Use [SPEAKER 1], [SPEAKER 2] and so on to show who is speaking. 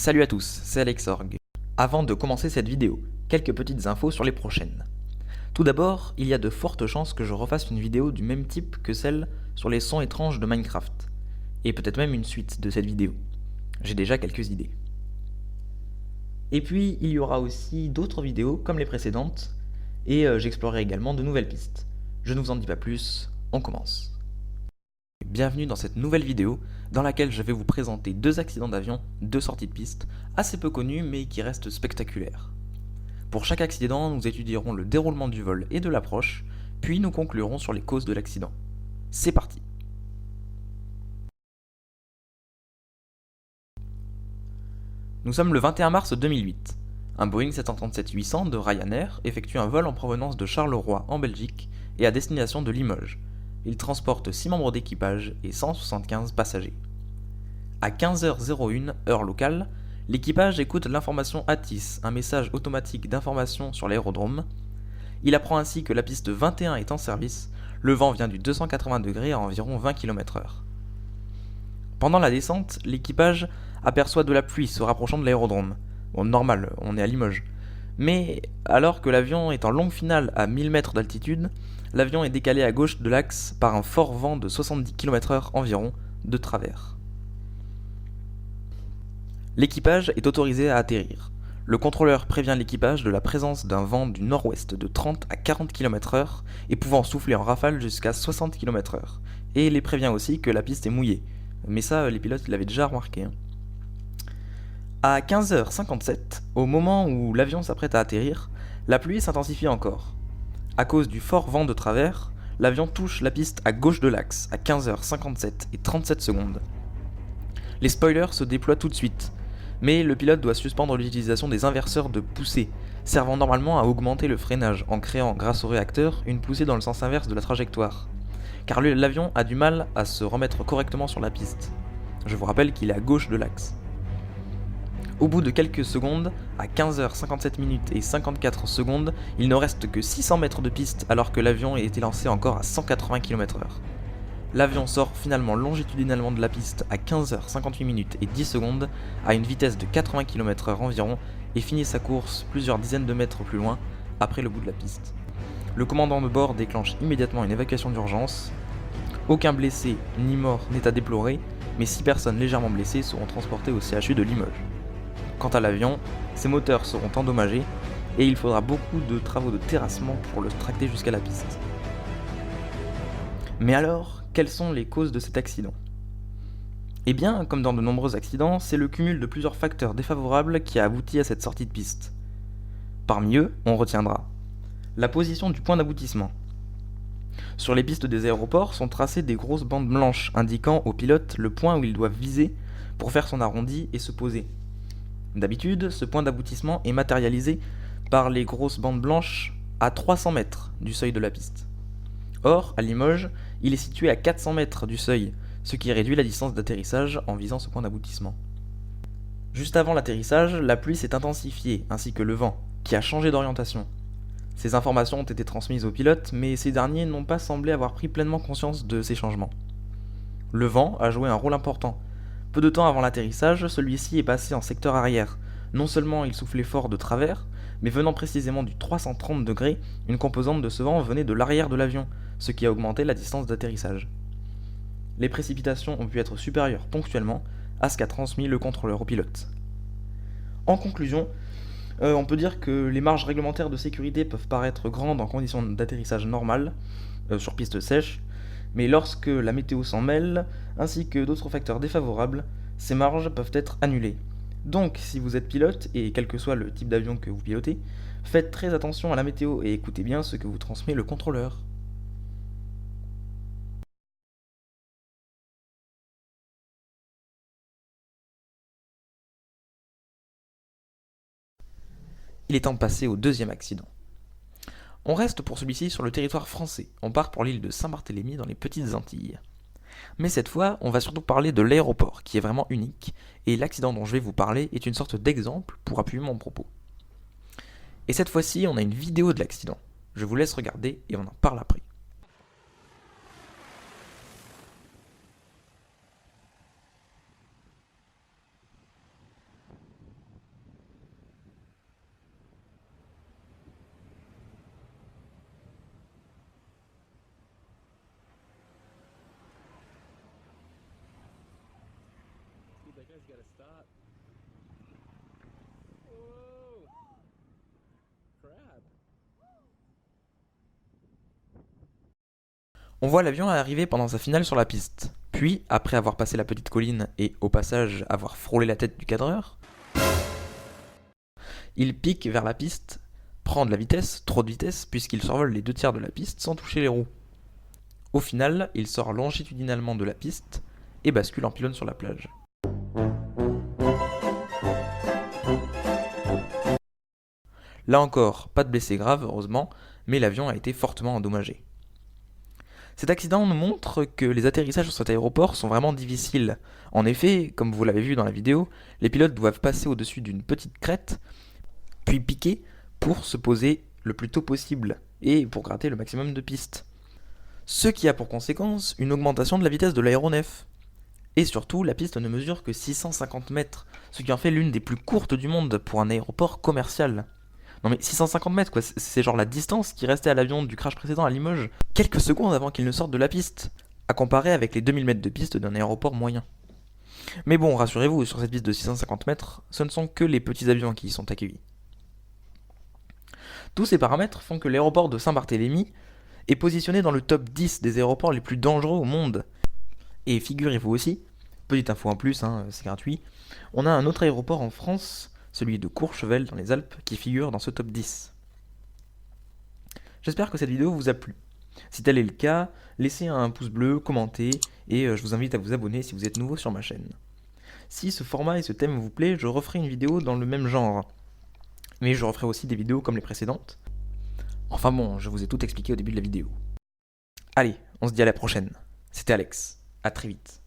[SPEAKER 1] Salut à tous, c'est Alexorg. Avant de commencer cette vidéo, quelques petites infos sur les prochaines. Tout d'abord, il y a de fortes chances que je refasse une vidéo du même type que celle sur les sons étranges de Minecraft. Et peut-être même une suite de cette vidéo. J'ai déjà quelques idées. Et puis, il y aura aussi d'autres vidéos comme les précédentes, et j'explorerai également de nouvelles pistes. Je ne vous en dis pas plus, on commence. Bienvenue dans cette nouvelle vidéo dans laquelle je vais vous présenter deux accidents d'avion, deux sorties de piste, assez peu connus mais qui restent spectaculaires. Pour chaque accident, nous étudierons le déroulement du vol et de l'approche, puis nous conclurons sur les causes de l'accident. C'est parti! Nous sommes le 21 mars 2008. Un Boeing 737-800 de Ryanair effectue un vol en provenance de Charleroi en Belgique et à destination de Limoges. Il transporte 6 membres d'équipage et 175 passagers. À 15h01 heure locale, l'équipage écoute l'information ATIS, un message automatique d'information sur l'aérodrome. Il apprend ainsi que la piste 21 est en service, le vent vient du 280 degrés à environ 20 km/h. Pendant la descente, l'équipage aperçoit de la pluie se rapprochant de l'aérodrome. Bon, normal, on est à Limoges. Mais alors que l'avion est en longue finale à 1000 mètres d'altitude, l'avion est décalé à gauche de l'axe par un fort vent de 70 km/h environ, de travers. L'équipage est autorisé à atterrir. Le contrôleur prévient l'équipage de la présence d'un vent du nord-ouest de 30 à 40 km/h et pouvant souffler en rafale jusqu'à 60 km/h. Et les prévient aussi que la piste est mouillée. Mais ça, les pilotes l'avaient déjà remarqué. À 15h57, au moment où l'avion s'apprête à atterrir, la pluie s'intensifie encore. À cause du fort vent de travers, l'avion touche la piste à gauche de l'axe à 15h57 et 37 secondes. Les spoilers se déploient tout de suite, mais le pilote doit suspendre l'utilisation des inverseurs de poussée, servant normalement à augmenter le freinage en créant, grâce au réacteur, une poussée dans le sens inverse de la trajectoire. Car l'avion a du mal à se remettre correctement sur la piste. Je vous rappelle qu'il est à gauche de l'axe. Au bout de quelques secondes, à 15h57 minutes et 54 secondes, il ne reste que 600 mètres de piste alors que l'avion a été lancé encore à 180 km/h. L'avion sort finalement longitudinalement de la piste à 15h58 minutes et 10 secondes à une vitesse de 80 km/h environ et finit sa course plusieurs dizaines de mètres plus loin après le bout de la piste. Le commandant de bord déclenche immédiatement une évacuation d'urgence. Aucun blessé ni mort n'est à déplorer, mais 6 personnes légèrement blessées seront transportées au CHU de Limoges. Quant à l'avion, ses moteurs seront endommagés et il faudra beaucoup de travaux de terrassement pour le tracter jusqu'à la piste. Mais alors, quelles sont les causes de cet accident ? Eh bien, comme dans de nombreux accidents, c'est le cumul de plusieurs facteurs défavorables qui a abouti à cette sortie de piste. Parmi eux, on retiendra la position du point d'aboutissement. Sur les pistes des aéroports sont tracées des grosses bandes blanches indiquant au pilote le point où il doit viser pour faire son arrondi et se poser. D'habitude, ce point d'aboutissement est matérialisé par les grosses bandes blanches à 300 mètres du seuil de la piste. Or, à Limoges, il est situé à 400 mètres du seuil, ce qui réduit la distance d'atterrissage en visant ce point d'aboutissement. Juste avant l'atterrissage, la pluie s'est intensifiée, ainsi que le vent, qui a changé d'orientation. Ces informations ont été transmises aux pilotes, mais ces derniers n'ont pas semblé avoir pris pleinement conscience de ces changements. Le vent a joué un rôle important. Peu de temps avant l'atterrissage, celui-ci est passé en secteur arrière. Non seulement il soufflait fort de travers, mais venant précisément du 330 degrés, une composante de ce vent venait de l'arrière de l'avion, ce qui a augmenté la distance d'atterrissage. Les précipitations ont pu être supérieures ponctuellement à ce qu'a transmis le contrôleur au pilote. En conclusion, on peut dire que les marges réglementaires de sécurité peuvent paraître grandes en conditions d'atterrissage normales, sur piste sèche, mais lorsque la météo s'en mêle, ainsi que d'autres facteurs défavorables, ces marges peuvent être annulées. Donc, si vous êtes pilote, et quel que soit le type d'avion que vous pilotez, faites très attention à la météo et écoutez bien ce que vous transmet le contrôleur. Il est temps de passer au deuxième accident. On reste pour celui-ci sur le territoire français, on part pour l'île de Saint-Barthélemy dans les Petites Antilles. Mais cette fois, on va surtout parler de l'aéroport, qui est vraiment unique, et l'accident dont je vais vous parler est une sorte d'exemple pour appuyer mon propos. Et cette fois-ci, on a une vidéo de l'accident. Je vous laisse regarder et on en parle après. On voit l'avion arriver pendant sa finale sur la piste. Puis, après avoir passé la petite colline et au passage avoir frôlé la tête du cadreur, il pique vers la piste, prend de la vitesse, trop de vitesse, puisqu'il survole les 2/3 de la piste sans toucher les roues. Au final, il sort longitudinalement de la piste et bascule en pylône sur la plage. Là encore, pas de blessés graves, heureusement, mais l'avion a été fortement endommagé. Cet accident nous montre que les atterrissages sur cet aéroport sont vraiment difficiles. En effet, comme vous l'avez vu dans la vidéo, les pilotes doivent passer au-dessus d'une petite crête, puis piquer pour se poser le plus tôt possible et pour gratter le maximum de pistes. Ce qui a pour conséquence une augmentation de la vitesse de l'aéronef. Et surtout, la piste ne mesure que 650 mètres, ce qui en fait l'une des plus courtes du monde pour un aéroport commercial. Non mais 650 mètres quoi, c'est genre la distance qui restait à l'avion du crash précédent à Limoges, quelques secondes avant qu'il ne sorte de la piste, à comparer avec les 2000 mètres de piste d'un aéroport moyen. Mais bon, rassurez-vous, sur cette piste de 650 mètres, ce ne sont que les petits avions qui y sont accueillis. Tous ces paramètres font que l'aéroport de Saint-Barthélemy est positionné dans le top 10 des aéroports les plus dangereux au monde. Et figurez-vous aussi, petite info en plus, c'est gratuit, on a un autre aéroport en France, celui de Courchevel dans les Alpes, qui figure dans ce top 10. J'espère que cette vidéo vous a plu. Si tel est le cas, laissez un pouce bleu, commentez, et je vous invite à vous abonner si vous êtes nouveau sur ma chaîne. Si ce format et ce thème vous plaît, je referai une vidéo dans le même genre. Mais je referai aussi des vidéos comme les précédentes. Enfin bon, je vous ai tout expliqué au début de la vidéo. Allez, on se dit à la prochaine. C'était Alex. À très vite.